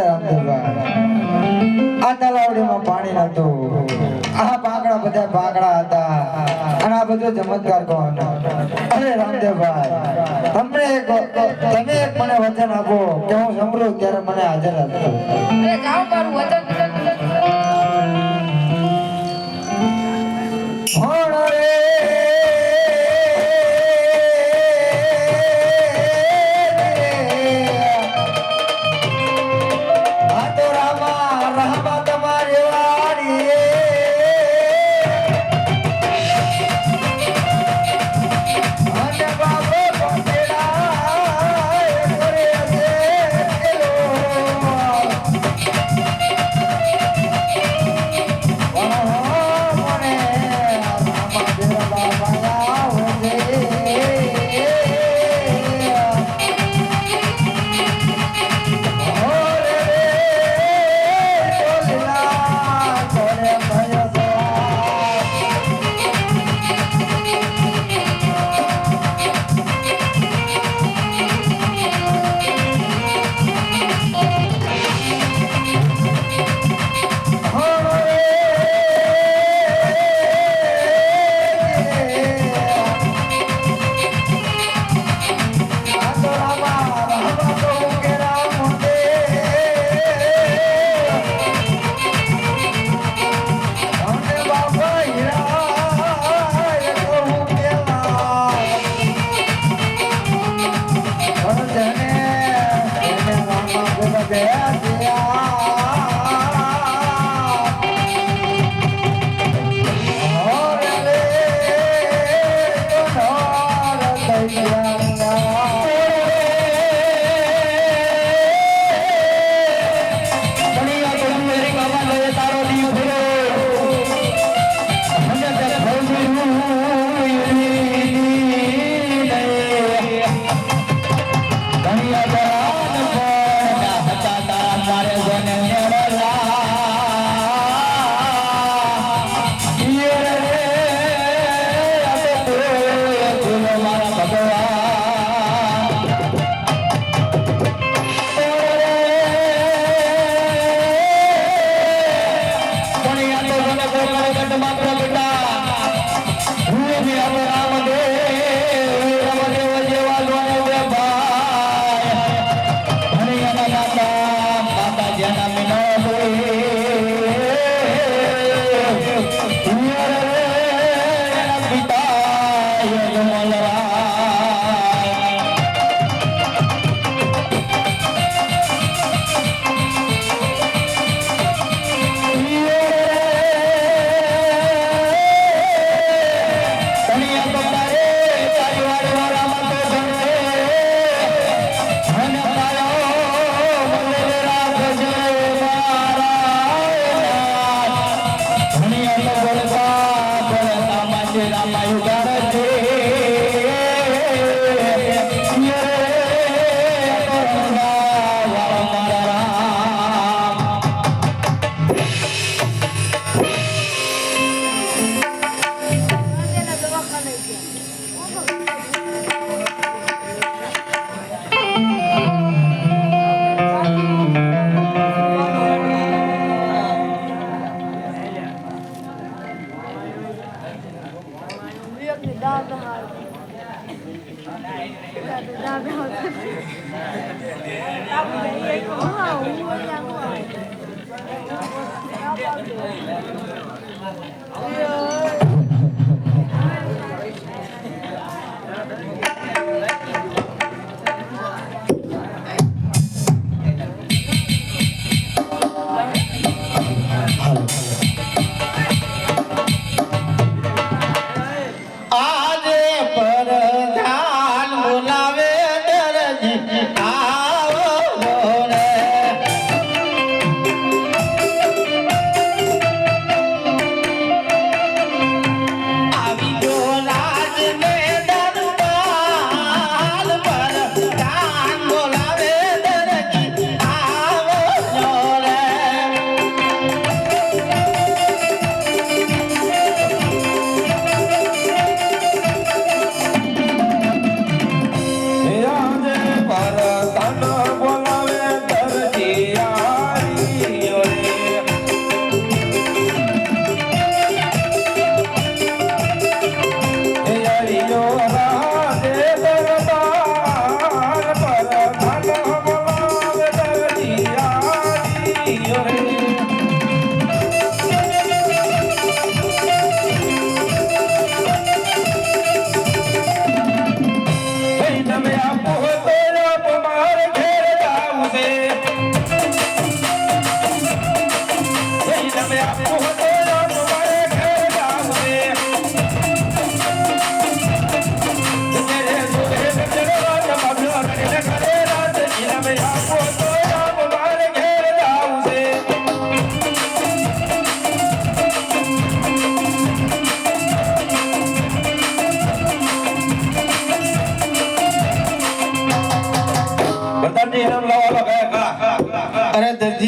રામદેવભાઈ આ તલાવડીમાં પાણી નતું આ પાકડા બધા પાકડા હતા અને આ બધો ચમત્કાર કોણ અરે રામદેવભાઈ તમે એક મને વચન આપો કે હું સાંભળું ત્યારે મને હાજર આપજો અરે જાઓ મારું વચન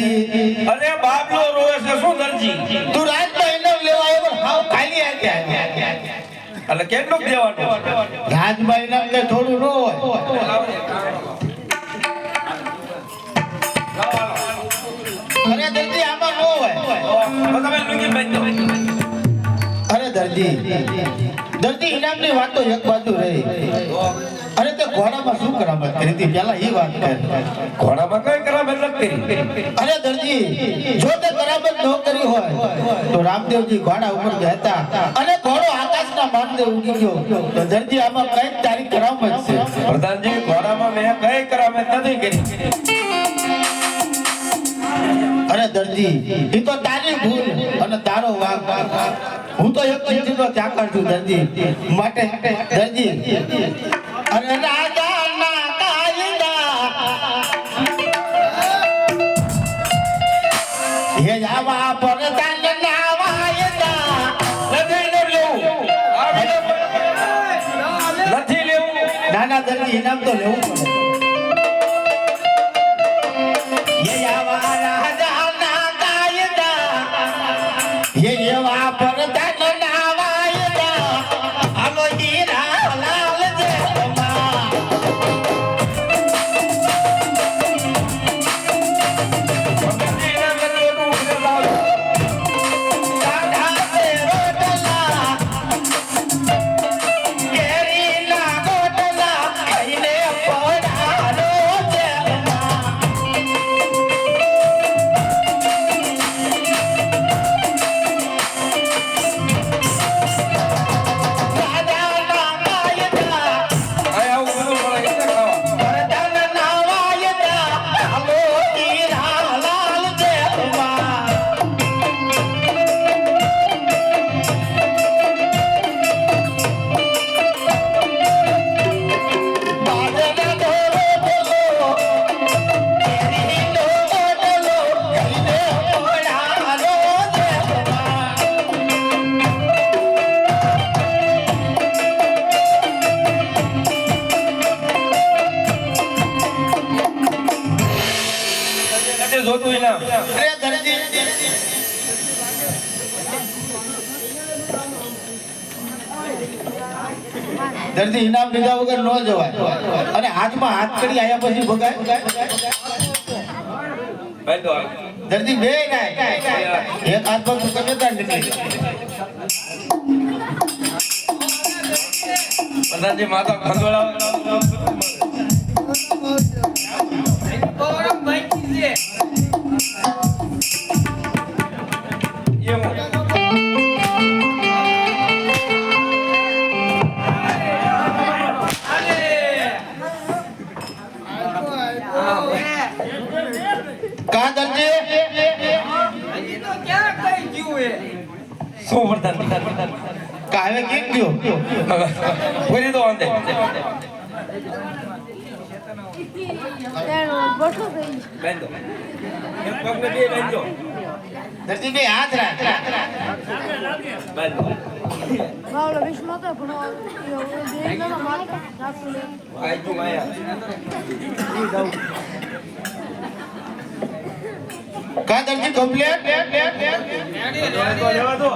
દરજી અરે બાબલો રોવે છે શું દરજી તું રાજભાઈ નો લેવા આવ્યો હાવ ખાલી આત્યા એટલે કેટલું દેવાનું રાજભાઈ નામ કે થોડું ન હોય અરે દરજી આમાં ન હોય તમે લુંગી બાંધી દો અરે દરજી ઇનામની વાત તો એક બાજુ રહી અરે તે ઘોડામાં શું કરામત કરી હતી પેલા એ વાત કર ઘોડામાં કઈ કરામત નથી કરી અરે દરજી જો તે કરામત ન કરી હોય તો રામદેવજી ઘોડા ઉપર બેઠા અને ઘોડો આકાશના માર્ગે ઉડી ગયો તો દરજી આમાં કઈ તારી કરામત છે પ્રધાનજી ઘોડામાં મેં કઈ કરામત નથી કરી અરે દરજી એ તો તારી ભૂલ અને તારો વાંક હું તો એક ચીજનો ચાકર છું દરજી માટે દરજી અરે રાજાના કાયદા હે આવા પરદાનના વાયદા નથી લેવું નથી લેવું નાના દરજી ઇનામ તો લેવું પડે હે આવા રાજાના કાયદા હે એવા પરદાનના વાયદા હાલો હીરા લાલ જેવા કાઢા તે રોટલા કેરીના ગોટલા ખાઈને પડારો જેવા રાજાના કાયદા આ આવું બધું મળે એટલે ખાવા પરદાનના વાયદા હાલો હીરા લાલ જેવા બાદના ઢોરો બોલો કેરીનો ગોટલો ખાઈને પડારો જેવા નથી જોતું ઇનામ અરે દરજી દરજી ઇનામ લીધા વગર ન જવાય અને હાથમાં હાથ કરી આયા પછી ભગાય ભાઈ તો દરજી બે નાય એક હાથ પર તું કને તાર નીકળી પ્રધાનજી માતા ખંડોળા કા દરજી શું પ્રધાન કાવે કેમ ગયો પૂરી તો વાંધે બેન દો એક પગને બે બેન દો દરજી બે હાથ રાખ બેન દો Paolo, veš moto, puno, vedno malo, રાખું આઈ તું આયા કા દરજી કમ્પ્લીટ લેવા દો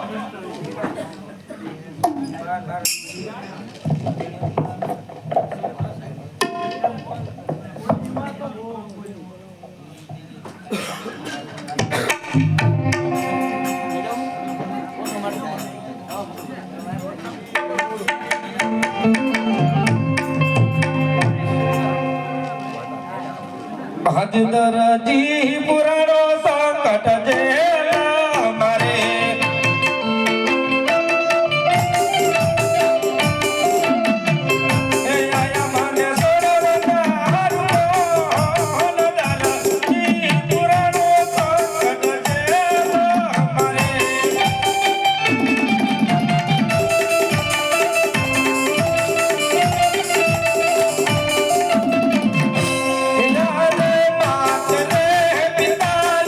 હજ દરજી પુરાણો સંકટ જેલા મારે એ આયા મને સોરવતા હારું દરજી પુરાણો સંકટ જેલા મારે યાદ માત રે પિતા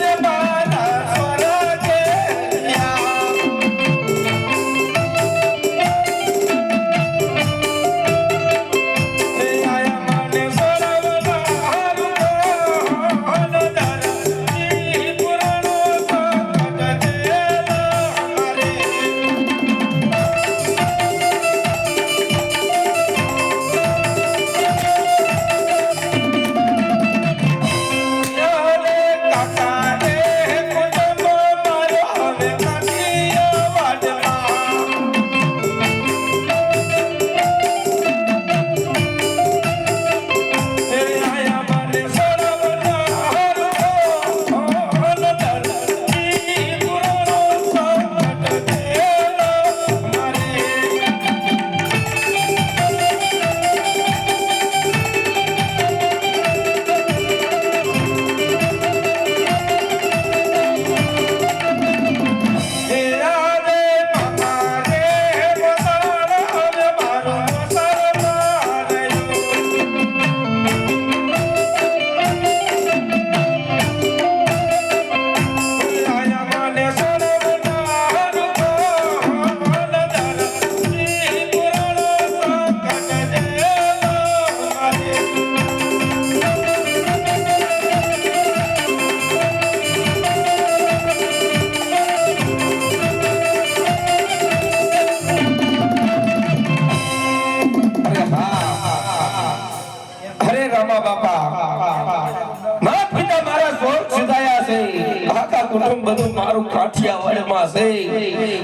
કુટુંબ બધું મારું કાઠિયાવાડમાં છે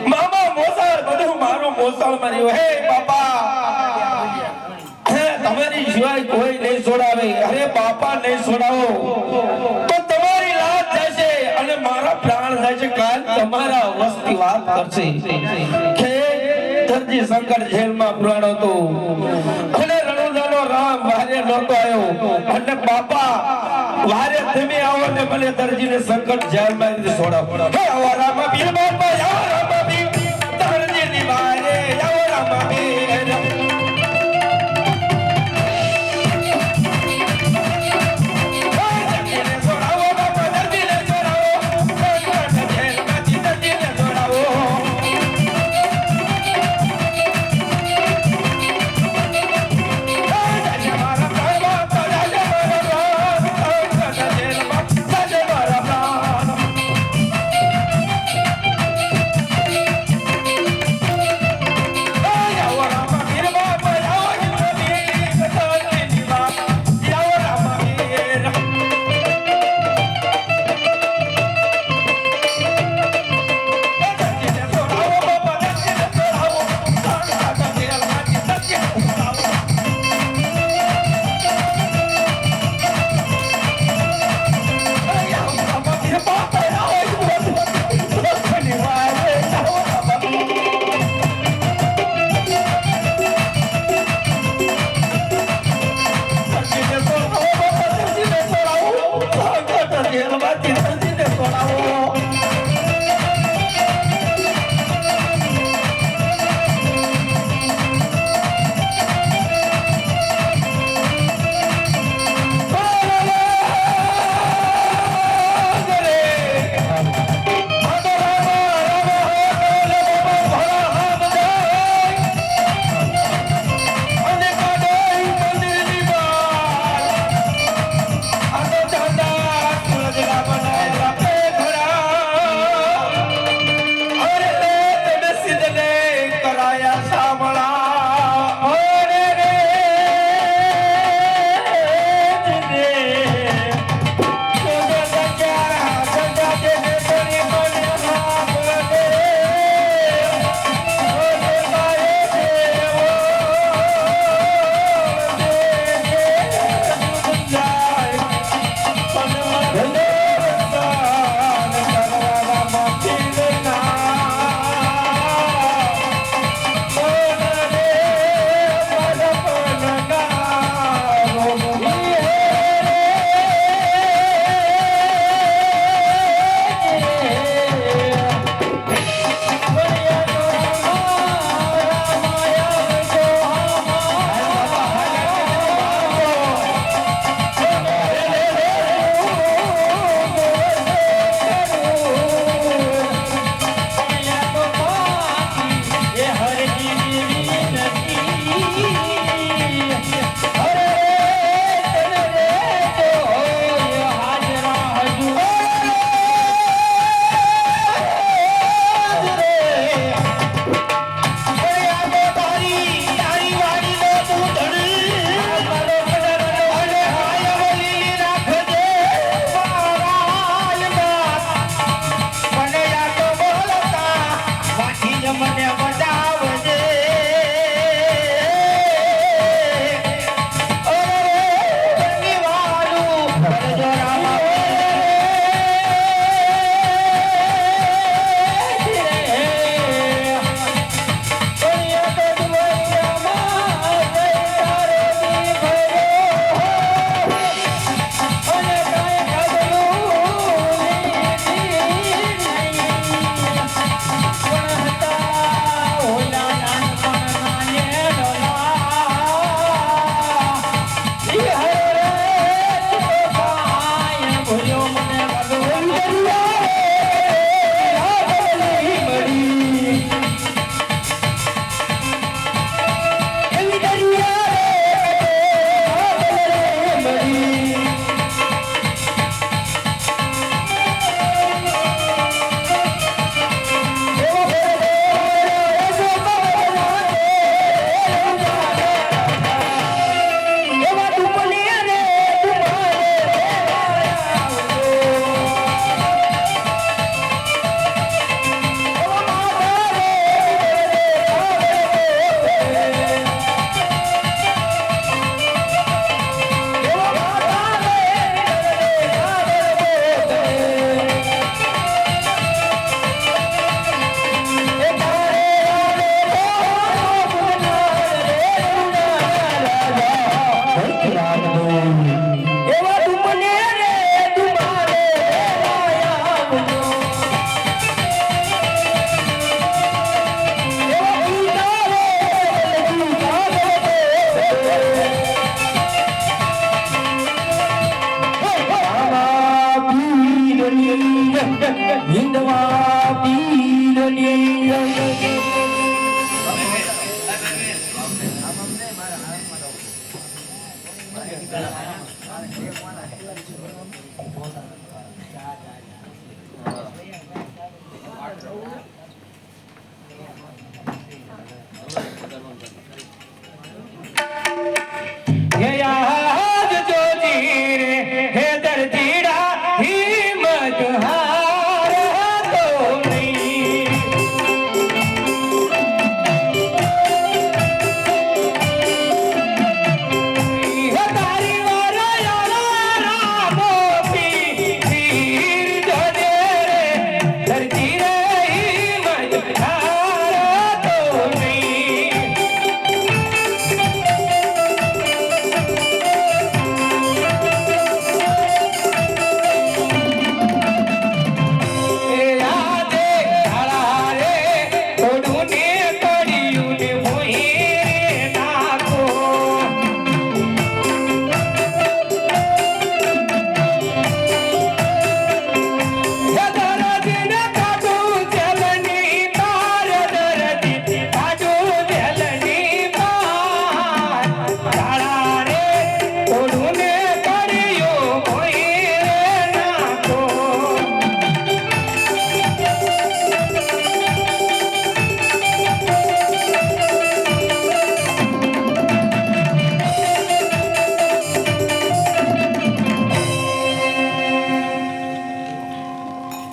મામા મોસાળ બધું મારું મોસાળ માર્યું હે બાપા હે તમારી સિવાય કોઈ નહીં છોડાવે અરે બાપા નહીં છોડાવો તો તમારી લાજ જશે અને મારા પ્રાણ જશે કાલ તમારા વસ્તી વાત કરશે કે દરજી શંકર જેલમાં પુરાણો તો અને રણુજાનો રામ વારે નહોતો આવ્યો અને બાપા વારે તમે આવો ને મને દરજીને સંકટ જેલમાં છોડાવો હે આવો રામાબીર બાપા આવો રામાબીર દરજીની વારે આવો રામાબીર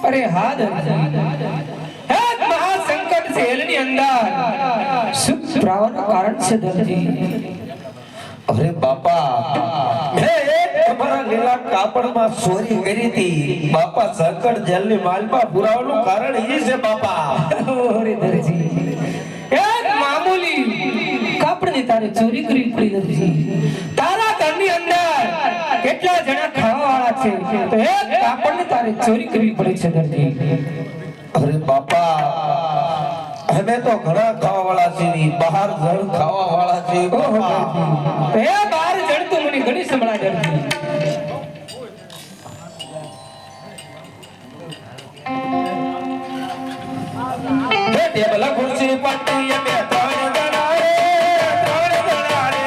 અરે હા દરજી હે મહાસંકટ જેલની અંદર સુખ પ્રાવાનું કારણ છે દરજી અરે બાપા હે તમારા લીલા કાપડમાં ચોરી કરી હતી બાપા સંકટ જેલની માલમાં પુરાવાનું કારણ એ છે બાપા અરે દરજી એક મામૂલી કાપડની તારે ચોરી કરવી પડી દરજી તારા ઘરની અંદર કેટલા જણા ખાવા વાળા છે તો એક કાપડની તારે ચોરી કરવી પડી છે દરજી અરે બાપા અમે તો ઘણા ખાવા વાળા છીએ બહાર જણ ખાવા વાળા છીએ બાપા હે બાર જડતું મને ઘણી સંભળા દરજી હે ટેબલ ખુરશી પટ્ટી બે ત્રણ જણા રે ત્રણ જણા રે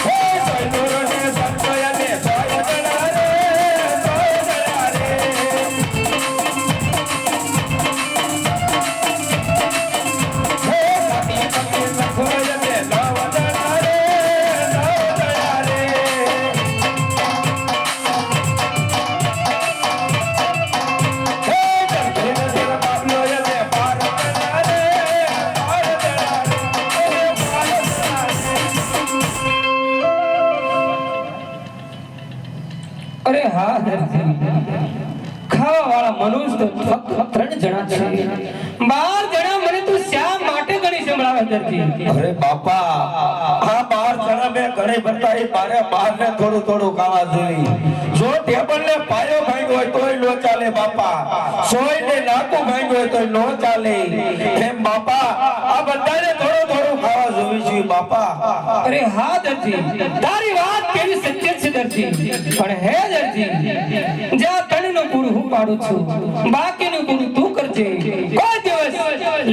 હે સૈનુર ને સંતોય બે ત્રણ જણા રે ત્રણ જણા રે હે પટ્ટી પટ્ટી સંતોય બે નવ જણા રે નવ જણા રે અરે હા દરજી ખાવા વાળા મનુષ્ય તો ફક્ત 3 જણા છે 12 જણા મને તું શા માટે ગણી સંભળાવે દરજી અરે બાપા આ 12 જણા મેં ઘણી બતાવી મારે 12 ને થોડું થોડું ખાવા જોઈએ જો ટેબલ ને પાયો ભાંગ્યો હોય તોય નો ચાલે બાપા સોય ને નાકું ભાંગ્યો હોય તોય નો ચાલે એમ બાપા આ બધાને થોડું થોડું ખાવા જોઈએ છે બાપા અરે હા દરજી તારી વાત કેવી સત્ય છે દરજી પણ હે દરજી જ્યાં તણીનું પૂરું હું પાડું છું બાકીનું પૂરું તું કરજે કોઈ દિવસ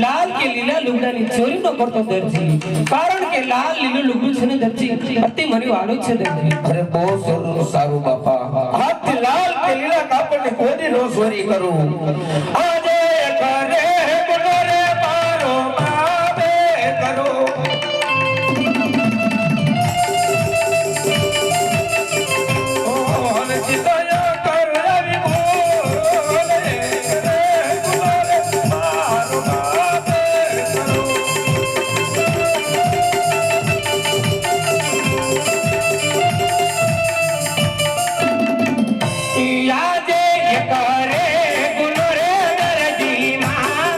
લાલ કે લીલા લુગડાની ચોરી ન કરતો દરજી કારણ કે લાલ લીલું લુગડું છે ને દરજી અતિ મને વાલું છે દરજી અરે બહુ સારું બાપા હાથ લાલ કે લીલા કાપડની કોઈ નો ચોરી કરું આજે કરે ગુનરે મારો બાપે કરો યાદે કરે ગુનો રે દરજી માં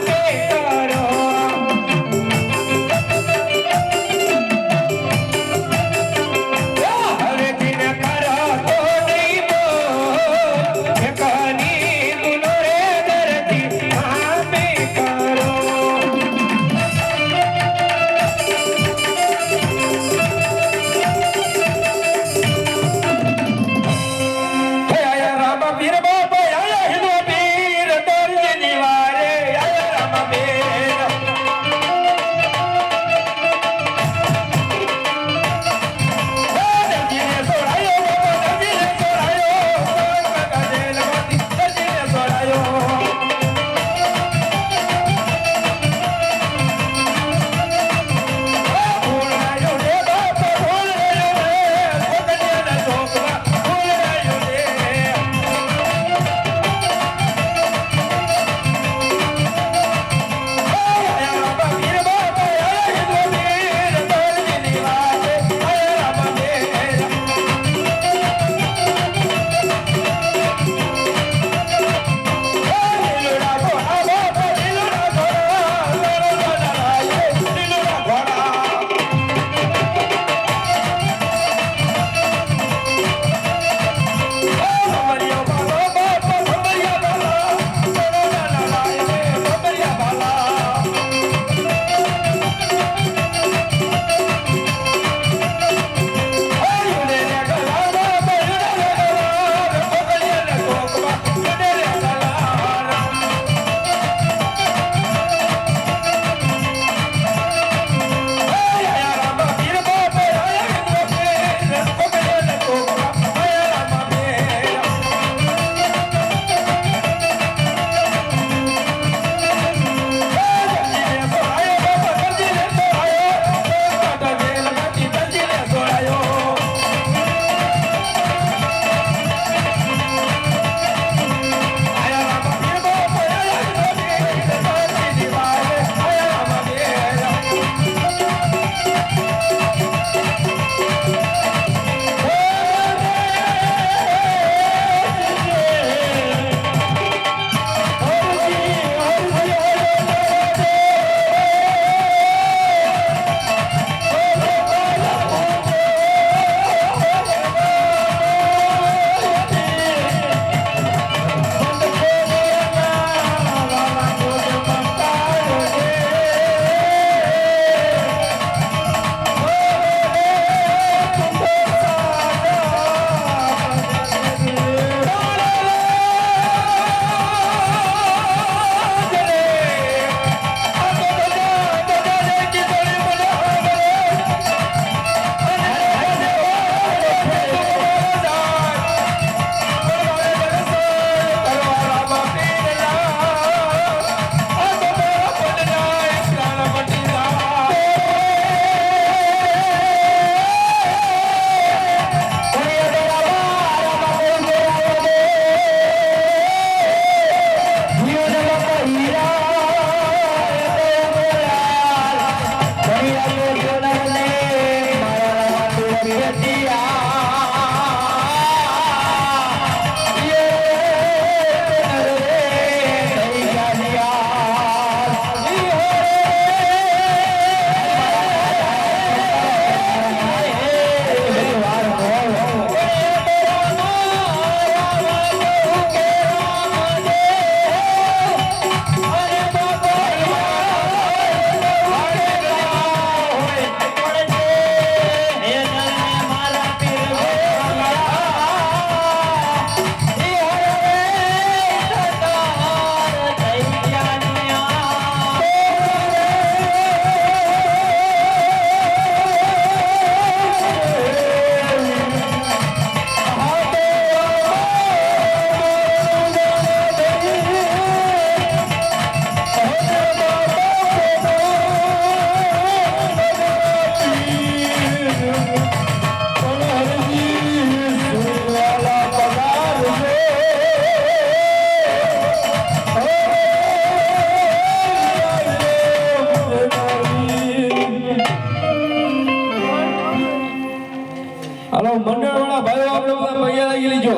મંડળવાળા ભાઈઓ આપણે બધા પૈયા લાગી લેજો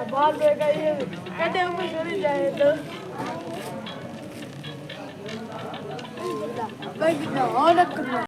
बाल बेटा ये कटे ऊपर चली जाए तो कहीं ना और